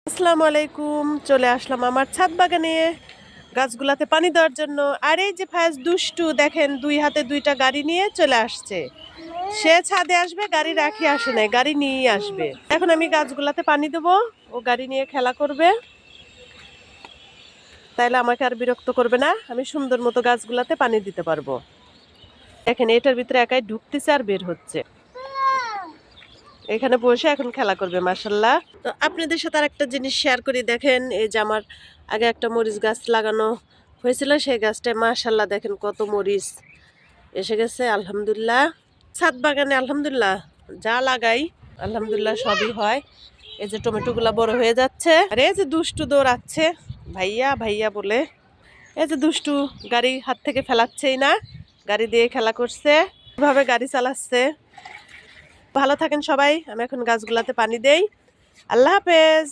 আসসালামু আলাইকুম। চলে আসলাম আমার ছাদ বাগানে গাছগুলাতে পানি দেওয়ার জন্য। আর এই যে ফায়াজ দুষ্টু দেখেন, দুই হাতে দুইটা গাড়ি নিয়ে চলে আসছে। সে ছাদে আসবে, গাড়ি রাখি আসে নাই, গাড়ি নিয়েই আসবে। এখন আমি গাছগুলাতে পানি দেবো, ও গাড়ি নিয়ে খেলা করবে, তাইলে আমাকে আর বিরক্ত করবে না। আমি সুন্দর মতো গাছগুলাতে পানি দিতে পারবো। দেখেন এটার ভিতরে একাই ঢুকতেছে আর বের হচ্ছে। এখানে বসে এখন খেলা করবে মাশাল্লাহ। তো আপনাদের সাথে আর একটা জিনিস শেয়ার করি। দেখেন এই যে আমার আগে একটা মরিচ গাছ লাগানো হয়েছিল, সেই গাছটায় মাশাল্লাহ দেখেন কত মরিচ এসে গেছে আলহামদুলিল্লাহ। ছাদ বাগানে আলহামদুলিল্লাহ যা লাগাই আলহামদুলিল্লাহ সবই হয়। এই যে টমেটো গুলা বড় হয়ে যাচ্ছে। আর এই যে দুষ্টু দৌড়াচ্ছে ভাইয়া ভাইয়া বলে। এই যে দুষ্টু গাড়ি হাত থেকে ফেলাচ্ছেই না, গাড়ি দিয়ে খেলা করছে, এভাবে গাড়ি চালাচ্ছে। ভালো থাকেন সবাই। আমি এখন গাছগুলাতে পানি দেই। আল্লাহ হাফেজ।